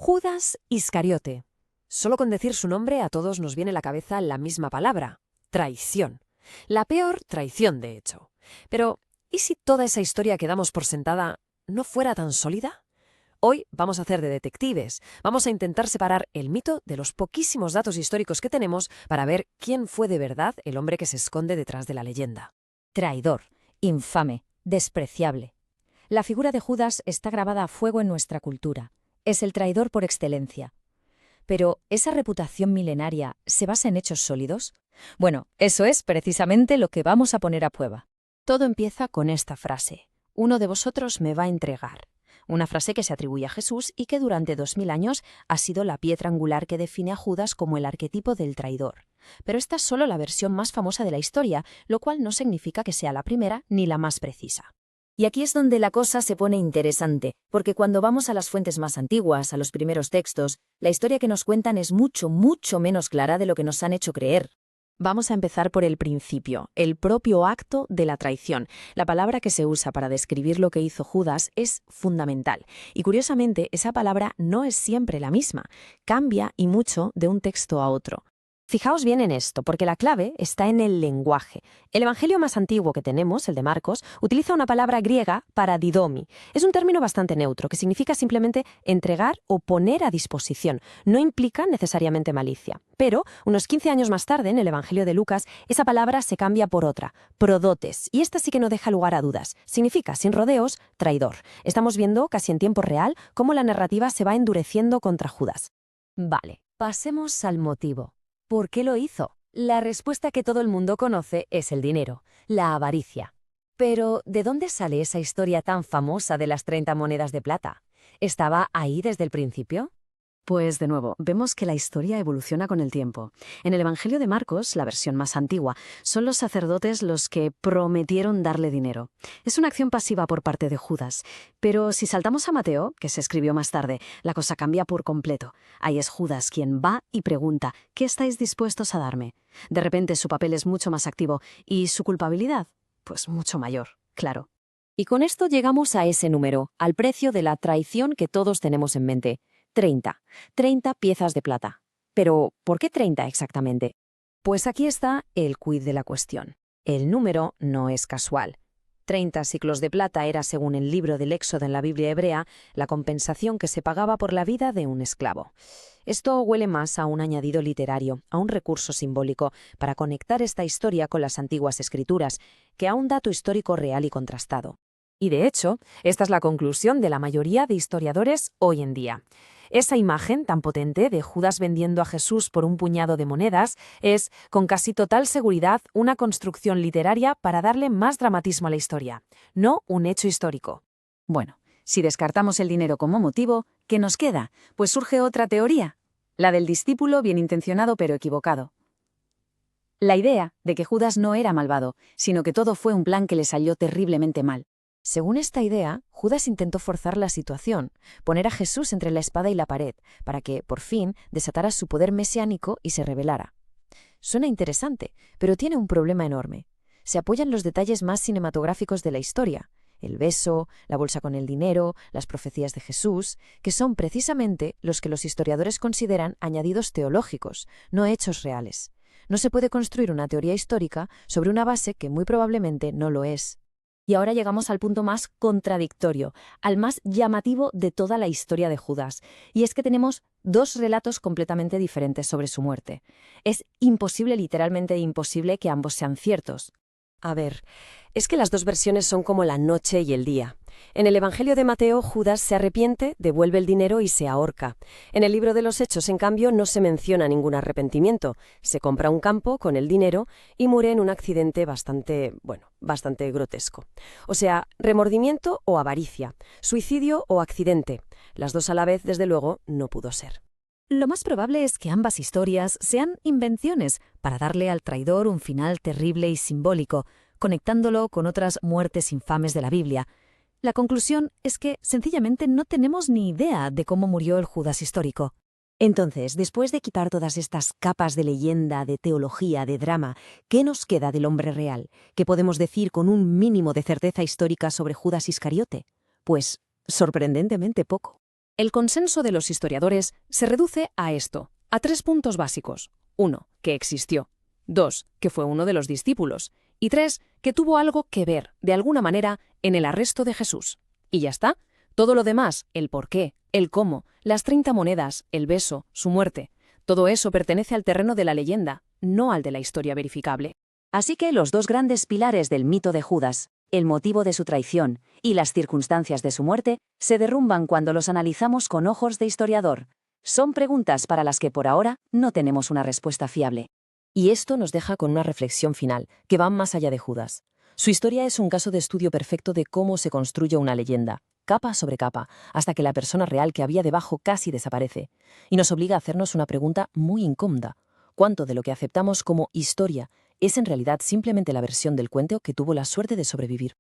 Judas Iscariote. Solo con decir su nombre a todos nos viene a la cabeza la misma palabra: traición. La peor traición, de hecho. Pero, ¿y si toda esa historia que damos por sentada no fuera tan sólida? Hoy vamos a hacer de detectives. Vamos a intentar separar el mito de los poquísimos datos históricos que tenemos para ver quién fue de verdad el hombre que se esconde detrás de la leyenda. Traidor, infame, despreciable. La figura de Judas está grabada a fuego en nuestra cultura. Es el traidor por excelencia. Pero, ¿esa reputación milenaria se basa en hechos sólidos? Bueno, eso es precisamente lo que vamos a poner a prueba. Todo empieza con esta frase: uno de vosotros me va a entregar. Una frase que se atribuye a Jesús y que durante 2000 años ha sido la piedra angular que define a Judas como el arquetipo del traidor. Pero esta es solo la versión más famosa de la historia, lo cual no significa que sea la primera ni la más precisa. Y aquí es donde la cosa se pone interesante, porque cuando vamos a las fuentes más antiguas, a los primeros textos, la historia que nos cuentan es mucho, mucho menos clara de lo que nos han hecho creer. Vamos a empezar por el principio, el propio acto de la traición. La palabra que se usa para describir lo que hizo Judas es fundamental. Y curiosamente, esa palabra no es siempre la misma. Cambia y mucho de un texto a otro. Fijaos bien en esto, porque la clave está en el lenguaje. El evangelio más antiguo que tenemos, el de Marcos, utiliza una palabra griega para didomi. Es un término bastante neutro, que significa simplemente entregar o poner a disposición. No implica necesariamente malicia. Pero, unos 15 años más tarde, en el evangelio de Lucas, esa palabra se cambia por otra, prodotes, y esta sí que no deja lugar a dudas. Significa, sin rodeos, traidor. Estamos viendo, casi en tiempo real, cómo la narrativa se va endureciendo contra Judas. Vale, pasemos al motivo. ¿Por qué lo hizo? La respuesta que todo el mundo conoce es el dinero, la avaricia. Pero, ¿de dónde sale esa historia tan famosa de las 30 monedas de plata? ¿Estaba ahí desde el principio? Pues de nuevo, vemos que la historia evoluciona con el tiempo. En el Evangelio de Marcos, la versión más antigua, son los sacerdotes los que prometieron darle dinero. Es una acción pasiva por parte de Judas. Pero si saltamos a Mateo, que se escribió más tarde, la cosa cambia por completo. Ahí es Judas quien va y pregunta: ¿qué estáis dispuestos a darme? De repente su papel es mucho más activo y su culpabilidad, pues mucho mayor, claro. Y con esto llegamos a ese número, al precio de la traición que todos tenemos en mente. 30. 30 piezas de plata. Pero, ¿por qué 30 exactamente? Pues aquí está el quid de la cuestión. El número no es casual. 30 siclos de plata era, según el libro del Éxodo en la Biblia hebrea, la compensación que se pagaba por la vida de un esclavo. Esto huele más a un añadido literario, a un recurso simbólico, para conectar esta historia con las antiguas escrituras, que a un dato histórico real y contrastado. Y de hecho, esta es la conclusión de la mayoría de historiadores hoy en día. Esa imagen tan potente de Judas vendiendo a Jesús por un puñado de monedas es, con casi total seguridad, una construcción literaria para darle más dramatismo a la historia, no un hecho histórico. Bueno, si descartamos el dinero como motivo, ¿qué nos queda? Pues surge otra teoría, la del discípulo bien intencionado pero equivocado. La idea de que Judas no era malvado, sino que todo fue un plan que le salió terriblemente mal. Según esta idea, Judas intentó forzar la situación, poner a Jesús entre la espada y la pared, para que, por fin, desatara su poder mesiánico y se rebelara. Suena interesante, pero tiene un problema enorme. Se apoya en los detalles más cinematográficos de la historia: el beso, la bolsa con el dinero, las profecías de Jesús, que son precisamente los que los historiadores consideran añadidos teológicos, no hechos reales. No se puede construir una teoría histórica sobre una base que muy probablemente no lo es. Y ahora llegamos al punto más contradictorio, al más llamativo de toda la historia de Judas, y es que tenemos dos relatos completamente diferentes sobre su muerte. Es imposible, literalmente imposible, que ambos sean ciertos. A ver, es que las dos versiones son como la noche y el día. En el Evangelio de Mateo, Judas se arrepiente, devuelve el dinero y se ahorca. En el libro de los Hechos, en cambio, no se menciona ningún arrepentimiento. Se compra un campo con el dinero y muere en un accidente bastante grotesco. O sea, remordimiento o avaricia, suicidio o accidente. Las dos a la vez, desde luego, no pudo ser. Lo más probable es que ambas historias sean invenciones para darle al traidor un final terrible y simbólico, conectándolo con otras muertes infames de la Biblia. La conclusión es que sencillamente no tenemos ni idea de cómo murió el Judas histórico. Entonces, después de quitar todas estas capas de leyenda, de teología, de drama, ¿qué nos queda del hombre real? ¿Qué podemos decir con un mínimo de certeza histórica sobre Judas Iscariote? Pues, sorprendentemente poco. El consenso de los historiadores se reduce a esto, a 3 puntos básicos. 1, que existió. 2, que fue uno de los discípulos. Y 3, que tuvo algo que ver, de alguna manera, en el arresto de Jesús. Y ya está. Todo lo demás, el por qué, el cómo, las 30 monedas, el beso, su muerte, todo eso pertenece al terreno de la leyenda, no al de la historia verificable. Así que los dos grandes pilares del mito de Judas, el motivo de su traición y las circunstancias de su muerte, se derrumban cuando los analizamos con ojos de historiador. Son preguntas para las que por ahora no tenemos una respuesta fiable. Y esto nos deja con una reflexión final, que va más allá de Judas. Su historia es un caso de estudio perfecto de cómo se construye una leyenda, capa sobre capa, hasta que la persona real que había debajo casi desaparece. Y nos obliga a hacernos una pregunta muy incómoda. ¿Cuánto de lo que aceptamos como historia es en realidad simplemente la versión del cuento que tuvo la suerte de sobrevivir?